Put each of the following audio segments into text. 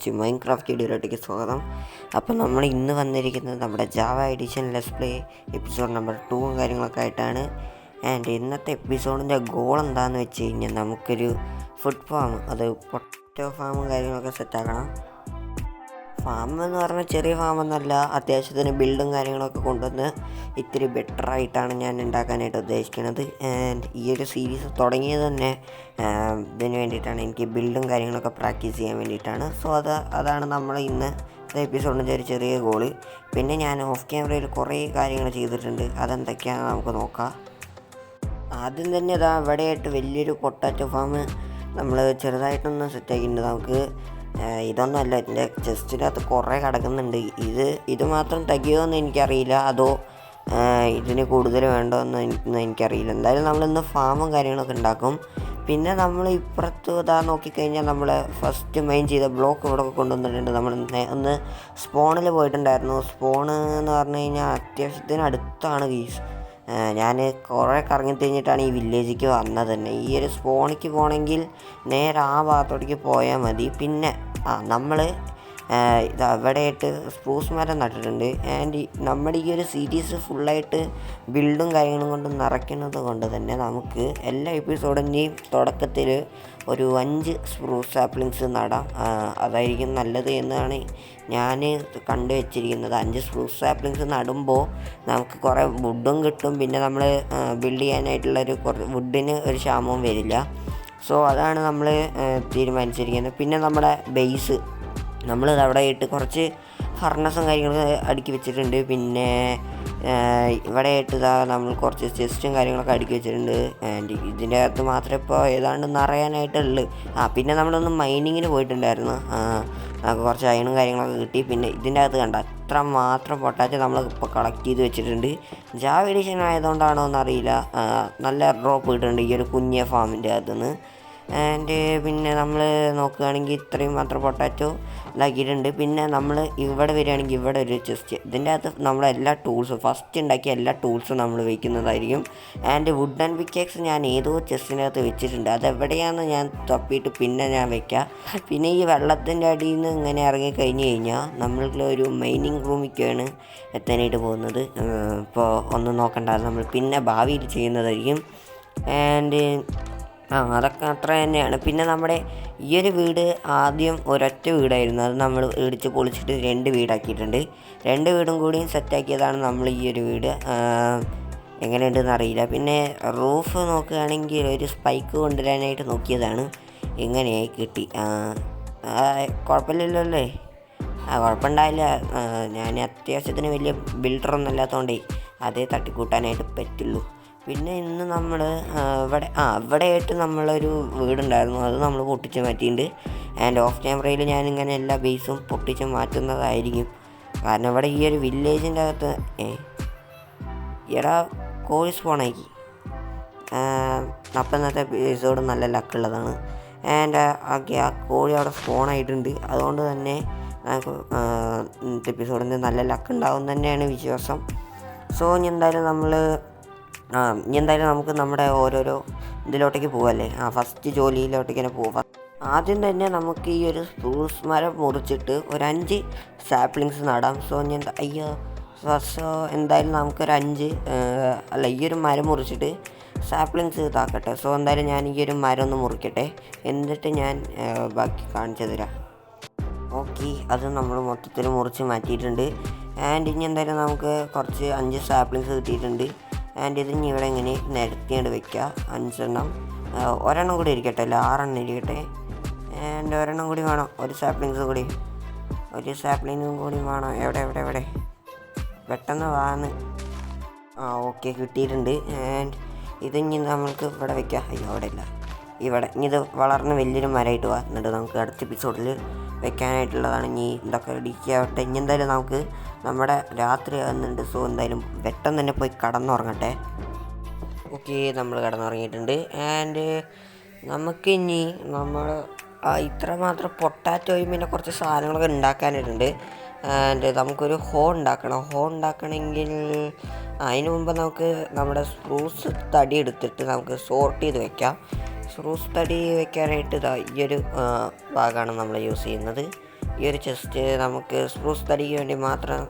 Guys, Minecraft വീഡിയോയിലേക്ക് സ്വാഗതം. അപ്പോൾ നമ്മൾ ഇന്ന് വന്നിരിക്കുന്നത് നമ്മുടെ Java edition let's play episode number 2 കാര്യങ്ങളൊക്കെ ആയിട്ടാണ്. ആൻഡ് ഇന്നത്തെ എപ്പിസോഡിൻ്റെ ഗോൾ എന്താണെന്ന് വെച്ച് കഴിഞ്ഞാൽ നമുക്കൊരു ഫുഡ് ഫാം, അത് പൊട്ടറ്റോ ഫാമും കാര്യങ്ങളൊക്കെ സെറ്റാക്കണം. ഫാം എന്ന് പറഞ്ഞാൽ ചെറിയ ഫാമൊന്നുമല്ല, അത്യാവശ്യത്തിന് ബിൽഡും കാര്യങ്ങളൊക്കെ കൊണ്ടുവന്ന് ഇത്തിരി ബെറ്ററായിട്ടാണ് ഞാൻ ഉണ്ടാക്കാനായിട്ട് ഉദ്ദേശിക്കുന്നത്. ആൻഡ് ഈ ഒരു സീരീസ് തുടങ്ങിയത് തന്നെ ഇതിന് വേണ്ടിയിട്ടാണ്, എനിക്ക് ബിൽഡും കാര്യങ്ങളൊക്കെ പ്രാക്ടീസ് ചെയ്യാൻ വേണ്ടിയിട്ടാണ്. സോ അതാണ് നമ്മൾ ഇന്ന് എപ്പിസോഡിൻ്റെ ഒരു ചെറിയ ഗോള്. പിന്നെ ഞാൻ ഓഫ് ക്യാമറയിൽ കുറേ കാര്യങ്ങൾ ചെയ്തിട്ടുണ്ട്, അതെന്തൊക്കെയാണെന്ന് നമുക്ക് നോക്കാം. ആദ്യം തന്നെ ഇതാ ഇവിടെയായിട്ട് വലിയൊരു പൊട്ടാറ്റോ ഫാം നമ്മൾ ചെറുതായിട്ടൊന്ന് സെറ്റാക്കിയിട്ടുണ്ട്. നമുക്ക് ഇതൊന്നുമല്ല, എൻ്റെ ചെസ്റ്റിനകത്ത് കുറേ കിടക്കുന്നുണ്ട്. ഇത് മാത്രം തികയുമെന്ന് എനിക്കറിയില്ല, അതോ ഇതിന് കൂടുതൽ വേണ്ടോ എന്ന് എനിക്കറിയില്ല. എന്തായാലും നമ്മളിന്ന് ഫാമും കാര്യങ്ങളൊക്കെ ഉണ്ടാക്കും. പിന്നെ നമ്മൾ ഇപ്പുറത്ത് ഇതാ നോക്കിക്കഴിഞ്ഞാൽ നമ്മൾ ഫസ്റ്റ് മൈൻ ചെയ്ത ബ്ലോക്ക് ഇവിടെ കൊണ്ടുവന്നിട്ടുണ്ട്. നമ്മൾ ഒന്ന് സ്പോണിൽ പോയിട്ടുണ്ടായിരുന്നു. സ്പോണ് എന്ന് പറഞ്ഞു കഴിഞ്ഞാൽ അത്യാവശ്യത്തിന് അടുത്താണ് ഗീസ്. ഞാൻ കുറേ കറങ്ങി കഴിഞ്ഞിട്ടാണ് ഈ വില്ലേജിലേക്ക് വന്നത് തന്നെ. ഈ ഒരു സ്പോണിക്ക് പോകണമെങ്കിൽ നേരെ ആ ഭാഗത്തോട്ടേക്ക് പോയാൽ മതി. പിന്നെ നമ്മൾ ഇത് അവിടെയായിട്ട് സ്പ്രൂസ് മരം നട്ടിട്ടുണ്ട്. ആൻഡ് നമ്മുടെ ഈ ഒരു സീരീസ് ഫുള്ളായിട്ട് ബിൽഡും കാര്യങ്ങളും കൊണ്ട് നിറയ്ക്കുന്നത് കൊണ്ട് തന്നെ നമുക്ക് എല്ലാ എപ്പിസോഡിൻ്റെയും തുടക്കത്തിൽ ഒരു 5 സ്പ്രൂസ് സാപ്ലിങ്സ് നടാം. അതായിരിക്കും നല്ലത് എന്നാണ് ഞാൻ കണ്ടു വെച്ചിരിക്കുന്നത്. 5 സ്പ്രൂസ് സാപ്ലിങ്സ് നടുമ്പോൾ നമുക്ക് കുറേ വുഡും കിട്ടും. പിന്നെ നമ്മൾ ബിൽഡ് ചെയ്യാനായിട്ടുള്ളൊരു വുഡിന് ഒരു ക്ഷാമവും വരില്ല. സോ അതാണ് നമ്മൾ തീരുമാനിച്ചിരിക്കുന്നത്. പിന്നെ നമ്മുടെ ബേസ് നമ്മൾ അവിടെ ആയിട്ട് കുറച്ച് ഫർണസും കാര്യങ്ങളൊക്കെ അടുക്കി വെച്ചിട്ടുണ്ട്. പിന്നെ ഇവിടെ ആയിട്ട് നമ്മൾ കുറച്ച് ചെസ്റ്റും കാര്യങ്ങളൊക്കെ അടുക്കി വെച്ചിട്ടുണ്ട്. ആൻഡ് ഇതിൻ്റെ അകത്ത് മാത്രമേ ഇപ്പോൾ ഏതാണ്ട് നിറയാനായിട്ടുള്ളൂ. പിന്നെ നമ്മളൊന്ന് മൈനിങ്ങിന് പോയിട്ടുണ്ടായിരുന്നു. നമുക്ക് കുറച്ച് അയണും കാര്യങ്ങളൊക്കെ കിട്ടി. പിന്നെ ഇതിൻ്റെ അകത്ത് കണ്ട അത്ര മാത്രം പൊട്ടാറ്റോ നമ്മൾ ഇപ്പോൾ കളക്ട് ചെയ്ത് വെച്ചിട്ടുണ്ട്. ജാവ എഡിഷൻ ആയതുകൊണ്ടാണോ എന്നറിയില്ല, നല്ല ഡ്രോപ്പ് കിട്ടുന്നുണ്ട് ഈ ഒരു കുഞ്ഞ ഫാമിൻ്റെ അകത്തുനിന്ന്. ആൻഡ് പിന്നെ നമ്മൾ നോക്കുകയാണെങ്കിൽ ഇത്രയും മാത്രം പൊട്ടാറ്റോ ഇതാക്കിയിട്ടുണ്ട്. പിന്നെ നമ്മൾ ഇവിടെ വരികയാണെങ്കിൽ ഇവിടെ ഒരു ചെസ്റ്റ്, ഇതിൻ്റെ അകത്ത് നമ്മളെല്ലാ ടൂൾസും ഫസ്റ്റ് ഉണ്ടാക്കിയ എല്ലാ ടൂൾസും നമ്മൾ വയ്ക്കുന്നതായിരിക്കും. ആൻഡ് വുഡ് ആൻഡ് പിക്കാക്സ് ഞാൻ ഏതോ ചെസ്റ്റിൻ്റെ അകത്ത് വെച്ചിട്ടുണ്ട്, അതെവിടെയാണെന്ന് ഞാൻ തപ്പിയിട്ട് പിന്നെ ഞാൻ വയ്ക്കാം. പിന്നെ ഈ വെള്ളത്തിൻ്റെ അടിയിൽ നിന്ന് ഇങ്ങനെ ഇറങ്ങി കഴിഞ്ഞ് കഴിഞ്ഞാൽ നമ്മൾക്കൊരു മൈനിങ് റൂമിലേക്കാണ് എത്താനായിട്ട് പോകുന്നത്. ഇപ്പോൾ ഒന്നും നോക്കണ്ട, നമ്മൾ പിന്നെ ഭാവിയിൽ ചെയ്യുന്നതായിരിക്കും. ആൻഡ് അതൊക്കെ അത്ര തന്നെയാണ്. പിന്നെ നമ്മുടെ ഈ ഒരു വീട് ആദ്യം ഒരൊറ്റ വീടായിരുന്നു, അത് നമ്മൾ ഇടിച്ച് പൊളിച്ചിട്ട് 2 വീടാക്കിയിട്ടുണ്ട്. 2 വീടും കൂടിയും സെറ്റാക്കിയതാണ് നമ്മൾ ഈ ഒരു വീട്. എങ്ങനെയുണ്ടെന്ന് അറിയില്ല. പിന്നെ റൂഫ് നോക്കുകയാണെങ്കിൽ ഒരു സ്പൈക്ക് കൊണ്ടുവരാനായിട്ട് നോക്കിയതാണ്, എങ്ങനെയായി കിട്ടി. കുഴപ്പമില്ലല്ലോ അല്ലേ? കുഴപ്പമുണ്ടായില്ല. ഞാൻ അത്യാവശ്യത്തിന് വലിയ ബിൽഡറൊന്നും അല്ലാത്തതുകൊണ്ടേ അതേ തട്ടിക്കൂട്ടാനായിട്ട് പറ്റുള്ളൂ. പിന്നെ ഇന്ന് നമ്മൾ ഇവിടെയായിട്ട് നമ്മളൊരു വീടുണ്ടായിരുന്നു, അത് നമ്മൾ പൊട്ടിച്ച് മാറ്റിയിട്ടുണ്ട്. ആൻഡ് ഓഫ് ക്യാമറയിൽ ഞാനിങ്ങനെ എല്ലാ ബേസും പൊട്ടിച്ച് മാറ്റുന്നതായിരിക്കും. കാരണം ഇവിടെ ഈ ഒരു വില്ലേജിൻ്റെ അകത്ത് എടാ കോഴി സ്പോണാക്കി. അപ്പം ഇന്നത്തെ എപ്പിസോഡ് നല്ല ലക്കുള്ളതാണ്. ആൻഡ് ആ കോഴി അവിടെ സ്പോണായിട്ടുണ്ട്. അതുകൊണ്ട് തന്നെ നമുക്ക് ഇന്നത്തെ എപ്പിസോഡിന് നല്ല ലക്ക് ഉണ്ടാവും തന്നെയാണ് വിശ്വാസം. സോ ഇനി എന്തായാലും നമുക്ക് നമ്മുടെ ഓരോരോ ഇതിലോട്ടേക്ക് പോകല്ലേ. ഫസ്റ്റ് ജോലിയിലോട്ടേക്ക് തന്നെ പോകാം. ആദ്യം തന്നെ നമുക്ക് ഈ ഒരു സ്പ്രൂസ് മരം മുറിച്ചിട്ട് ഒരു 5 സാപ്ലിങ്സ് നടാം. സോ എന്തായാലും നമുക്കൊരു 5 ഈ ഒരു മരം മുറിച്ചിട്ട് സാപ്ലിങ്സ് ഇതാക്കട്ടെ. സോ എന്തായാലും ഞാൻ ഈ ഒരു മരം ഒന്ന് മുറിക്കട്ടെ, എന്നിട്ട് ഞാൻ ബാക്കി കാണിച്ചു തരാം. ഓക്കെ, അത് നമ്മൾ മൊത്തത്തിൽ മുറിച്ച് മാറ്റിയിട്ടുണ്ട്. ആൻഡ് ഇനി എന്തായാലും നമുക്ക് കുറച്ച് 5 സാപ്ലിങ്സ് കിട്ടിയിട്ടുണ്ട്. ആൻഡ് ഇതിന് ഇവിടെ ഇങ്ങനെ നിരത്തിയാണ്ട് വയ്ക്കുക. 5 എണ്ണം, ഒരെണ്ണം കൂടി ഇരിക്കട്ടെ, അല്ല 6 എണ്ണം ഇരിക്കട്ടെ. ആൻഡ് ഒരെണ്ണം കൂടി വേണം, ഒരു സാപ്ലിങ്സും കൂടി വേണം. എവിടെ പെട്ടെന്ന് വാന്ന്. ഓക്കെ, കിട്ടിയിട്ടുണ്ട്. ആൻഡ് ഇതിനി നമ്മൾക്ക് ഇവിടെ വയ്ക്കാം. അവിടെ ഇല്ല, ഇവിടെ ഇനി ഇത് വളർന്ന് വലിയൊരു മരമായിട്ട് വാ, എന്നിട്ട് നമുക്ക് അടുത്ത എപ്പിസോഡിൽ വെക്കാനായിട്ടുള്ളതാണ്. ഇനി ഇതൊക്കെ ഇടിക്കാവട്ടെ. ഇനി എന്തായാലും നമുക്ക് നമ്മുടെ രാത്രി ആകുന്നുണ്ട്. സോ എന്തായാലും പെട്ടെന്ന് തന്നെ പോയി കടന്നുറങ്ങട്ടെ. ഓക്കെ, നമ്മൾ കടന്നുറങ്ങിയിട്ടുണ്ട്. ആൻഡ് നമുക്കിനി ഇത്രമാത്രം പൊട്ടാറ്റോയും പിന്നെ കുറച്ച് സാധനങ്ങളൊക്കെ ഉണ്ടാക്കാനായിട്ടുണ്ട്. ആൻഡ് നമുക്കൊരു ഉണ്ടാക്കണമെങ്കിൽ അതിന് മുമ്പ് നമുക്ക് നമ്മുടെ സ്പ്രൂസ് തടി എടുത്തിട്ട് നമുക്ക് സോർട്ട് ചെയ്ത് വെക്കാം. സ്പ്രൂസ് തടി വെക്കാനായിട്ട് ഈ ഒരു ഭാഗമാണ് നമ്മൾ യൂസ് ചെയ്യുന്നത്. ഈ ഒരു ചെസ്റ്റ് നമുക്ക് സ്പ്രൂസ് തടിക്ക് വേണ്ടി മാത്രം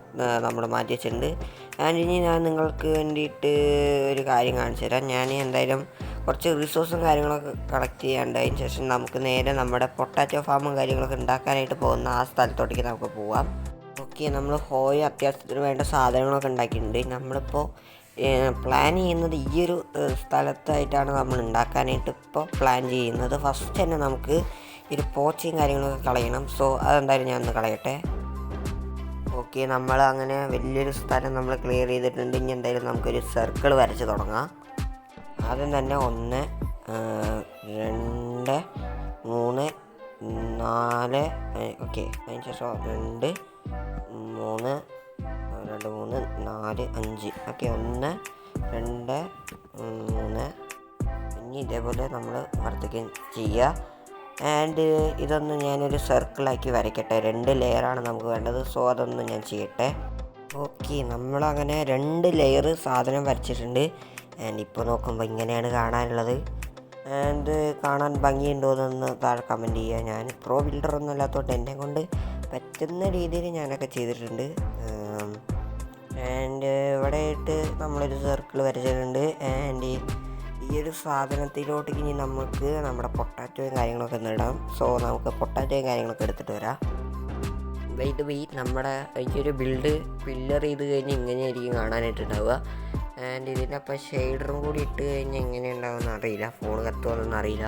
നമ്മൾ മാറ്റി വെച്ചിട്ടുണ്ട്. ആൻഡ് ഇനി ഞാൻ നിങ്ങൾക്ക് വേണ്ടിയിട്ട് ഒരു കാര്യം കാണിച്ചു തരാം. ഞാൻ എന്തായാലും കുറച്ച് റിസോഴ്സും കാര്യങ്ങളൊക്കെ കളക്ട് ചെയ്യാണ്ടായതിന് ശേഷം നമുക്ക് നേരെ നമ്മുടെ പൊട്ടാറ്റോ ഫാമും കാര്യങ്ങളൊക്കെ ഉണ്ടാക്കാനായിട്ട് പോകുന്ന ആ സ്ഥലത്തോട്ടേക്ക് നമുക്ക് പോവാം. ഓക്കെ, നമ്മൾ അത്യാവശ്യത്തിന് വേണ്ട സാധനങ്ങളൊക്കെ ഉണ്ടാക്കിയിട്ടുണ്ട്. നമ്മളിപ്പോൾ പ്ലാൻ ചെയ്യുന്നത് ഈ ഒരു സ്ഥലത്തായിട്ടാണ് നമ്മൾ ഉണ്ടാക്കാനായിട്ട് ഇപ്പോൾ പ്ലാൻ ചെയ്യുന്നത്. ഫസ്റ്റ് തന്നെ നമുക്ക് ഒരു പോച്ചയും കാര്യങ്ങളൊക്കെ കളയണം. സോ അതെന്തായാലും ഞാൻ ഒന്ന് കളയട്ടെ. ഓക്കെ, നമ്മൾ അങ്ങനെ വലിയൊരു സ്ഥലം നമ്മൾ ക്ലിയർ ചെയ്തിട്ടുണ്ട്. ഇനി എന്തായാലും നമുക്കൊരു സർക്കിൾ വരച്ച് തുടങ്ങാം. ആദ്യം തന്നെ 1 2 3 4 ഓക്കെ, അതിന് ശേഷം 2 3 4 5 ഓക്കെ, 1 2 3 ഇനി ഇതേപോലെ നമ്മൾ വരയ്ക്കുകയും ചെയ്യുക. ആൻഡ് ഇതൊന്ന് ഞാനൊരു സർക്കിളാക്കി വരയ്ക്കട്ടെ. 2 ലെയറാണ് നമുക്ക് വേണ്ടത്. സോ അതൊന്ന് ഞാൻ ചെയ്യട്ടെ. ഓക്കെ, നമ്മളങ്ങനെ 2 ലെയർ സാധനം വരച്ചിട്ടുണ്ട്. ആൻഡ് ഇപ്പോൾ നോക്കുമ്പോൾ ഇങ്ങനെയാണ് കാണാനുള്ളത്. ആൻഡ് കാണാൻ ഭംഗിയുണ്ടോയെന്നൊന്ന് താഴെ കമൻറ്റ് ചെയ്യുക. ഞാൻ പ്രോ ബിൽഡറൊന്നും അല്ലാത്തതുകൊണ്ട് എന്നെ കൊണ്ട് പറ്റുന്ന രീതിയിൽ ഞാനൊക്കെ ചെയ്തിട്ടുണ്ട്. ആൻഡ് ഇവിടെ ആയിട്ട് നമ്മളൊരു സർക്കിൾ വരച്ചിട്ടുണ്ട്. ആൻഡ് ഈ ഒരു സാധനത്തിലോട്ടേക്ക് ഇനി നമുക്ക് നമ്മുടെ പൊട്ടാറ്റോയും കാര്യങ്ങളൊക്കെ ഒന്ന് ഇടാം. സോ നമുക്ക് പൊട്ടാറ്റോയും കാര്യങ്ങളൊക്കെ എടുത്തിട്ട് വരാം. നമ്മുടെ ഈ ഒരു പില്ലർ ചെയ്ത് കഴിഞ്ഞ് ഇങ്ങനെയായിരിക്കും കാണാനായിട്ടുണ്ടാവുക. ആൻഡ് ഇതിനപ്പം ഷെയ്ഡറും കൂടി ഇട്ട് കഴിഞ്ഞാൽ എങ്ങനെ ഉണ്ടാവുമെന്ന് അറിയില്ല, ഫോൺ കത്തുമെന്നൊന്നും അറിയില്ല.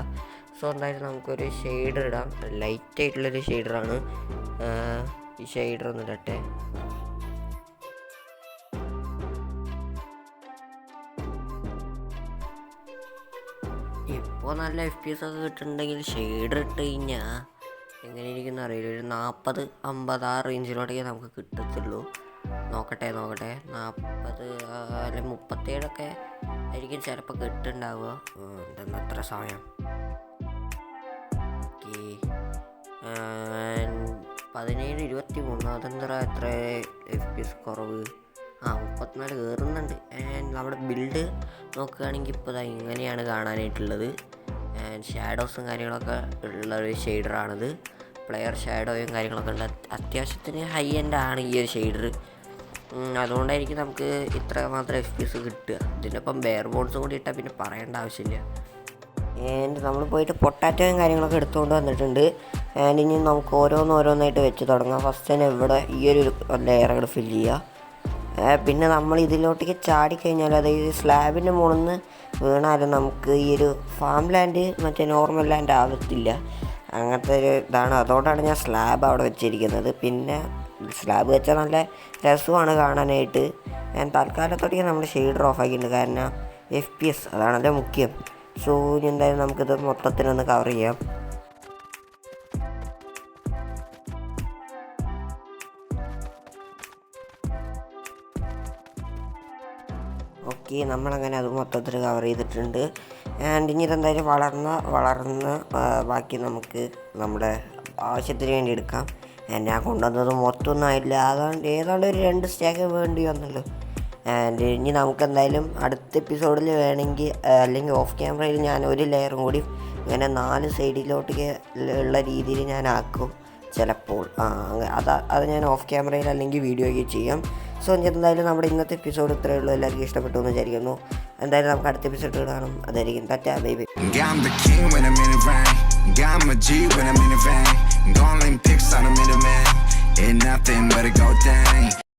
സോ എന്തായാലും നമുക്കൊരു ഷെയ്ഡർ ഇടാം. ലൈറ്റായിട്ടുള്ളൊരു ഷെയ്ഡറാണ്. ഈ ഷെയ്ഡർ ഒന്ന് ഇടട്ടെ. ഇപ്പോൾ നല്ല FPS ഒക്കെ കിട്ടുന്നുണ്ടെങ്കിൽ ഷെയ്ഡർ ഇട്ട് കഴിഞ്ഞാൽ എങ്ങനെ ഇരിക്കുന്ന അറിയില്ല. ഒരു 40-50 ആ റേഞ്ചിലോട്ടേക്ക് നമുക്ക് കിട്ടത്തുള്ളൂ. നോക്കട്ടെ 40 അല്ലെ 37 ആയിരിക്കും ചിലപ്പോൾ കിട്ടുന്നുണ്ടാവുക. എന്തെന്ന് അത്ര സമയം. ഓക്കെ, 17-23 അതെന്താ എത്ര FPS കുറവ്? 34 കയറുന്നുണ്ട്. ആൻഡ് നമ്മുടെ ബിൽഡ് നോക്കുകയാണെങ്കിൽ ഇപ്പോൾ ഇങ്ങനെയാണ് കാണാനായിട്ടുള്ളത്. ആൻഡ് ഷാഡോസും കാര്യങ്ങളൊക്കെ ഉള്ളൊരു ഷെയ്ഡറാണിത്. പ്ലെയർ ഷാഡോയും കാര്യങ്ങളൊക്കെ ഉണ്ട്. അത്യാവശ്യത്തിന് ഹൈ എൻഡ് ആണ് ഈ ഒരു ഷെയ്ഡർ. അതുകൊണ്ടായിരിക്കും നമുക്ക് ഇത്ര മാത്രം FPS കിട്ടുക. ഇതിനൊപ്പം ബെയർ ബോൺസും കൂടി ഇട്ടാൽ പിന്നെ പറയേണ്ട ആവശ്യമില്ല. ആൻഡ് നമ്മൾ പോയിട്ട് പൊട്ടാറ്റോയും കാര്യങ്ങളൊക്കെ എടുത്തുകൊണ്ട് വന്നിട്ടുണ്ട്. ആൻഡ് ഇനി നമുക്ക് ഓരോന്നായിട്ട് വെച്ച് തുടങ്ങാം. ഫസ്റ്റ് തന്നെ ഇവിടെ ഈ ഒരു ലെയർ അങ്ങോട്ട് ഫില്ല് ചെയ്യുക. പിന്നെ നമ്മൾ ഇതിലോട്ടേക്ക് ചാടിക്കഴിഞ്ഞാൽ, അതായത് സ്ലാബിൻ്റെ മുകളിൽ നിന്ന് വീണാലും നമുക്ക് ഈ ഒരു ഫാം ലാൻഡ് മറ്റേ നോർമൽ ലാൻഡ് ആവത്തില്ല. അങ്ങനത്തെ ഒരു ഇതാണ്. അതുകൊണ്ടാണ് ഞാൻ സ്ലാബ് അവിടെ വെച്ചിരിക്കുന്നത്. പിന്നെ സ്ലാബ് വെച്ചാൽ നല്ല രസമാണ് കാണാനായിട്ട്. ഞാൻ തൽക്കാലത്തോടേക്ക് നമ്മൾ ഷെയ്ഡർ ഓഫ് ആക്കിയിട്ടുണ്ട്. കാരണം FPS അതാണല്ലോ മുഖ്യം. സോ ഇനി എന്തായാലും നമുക്കിത് മൊത്തത്തിലൊന്ന് കവർ ചെയ്യാം. ഓക്കെ, നമ്മളങ്ങനെ അത് മൊത്തത്തിൽ കവർ ചെയ്തിട്ടുണ്ട്. ആൻഡ് ഇനി ഇതെന്തായാലും വളർന്ന് ബാക്കി നമുക്ക് നമ്മുടെ ആവശ്യത്തിന് വേണ്ടി എടുക്കാം. ഞാൻ കൊണ്ടുവന്നത് മൊത്തമൊന്നും ആയില്ല. ഏതാണ്ട് ഒരു 2 സ്റ്റാക്ക് വേണ്ടി വന്നല്ലോ. ആൻഡ് ഇനി നമുക്കെന്തായാലും അടുത്ത എപ്പിസോഡിൽ വേണമെങ്കിൽ അല്ലെങ്കിൽ ഓഫ് ക്യാമറയിൽ ഞാൻ ഒരു ലെയറും കൂടി ഇങ്ങനെ 4 സൈഡിലോട്ടേക്ക് ഉള്ള രീതിയിൽ ഞാൻ ആക്കും ചിലപ്പോൾ. അത് ഞാൻ ഓഫ് ക്യാമറയിൽ അല്ലെങ്കിൽ വീഡിയോയ്ക്ക് ചെയ്യാം. സോ എന്തായാലും നമ്മുടെ ഇന്നത്തെ എപ്പിസോഡ് ഇത്രയേ ഉള്ളൂ. എല്ലാവർക്കും ഇഷ്ടപ്പെട്ടു എന്ന് വിചാരിക്കുന്നു. എന്തായാലും നമുക്ക് അടുത്ത എപ്പിസോഡ് കാണാം. അതായിരിക്കും tata bye bye. Got my G when I'm in the van. Gone pics on a middleman. Ain't nothing but a gold thing.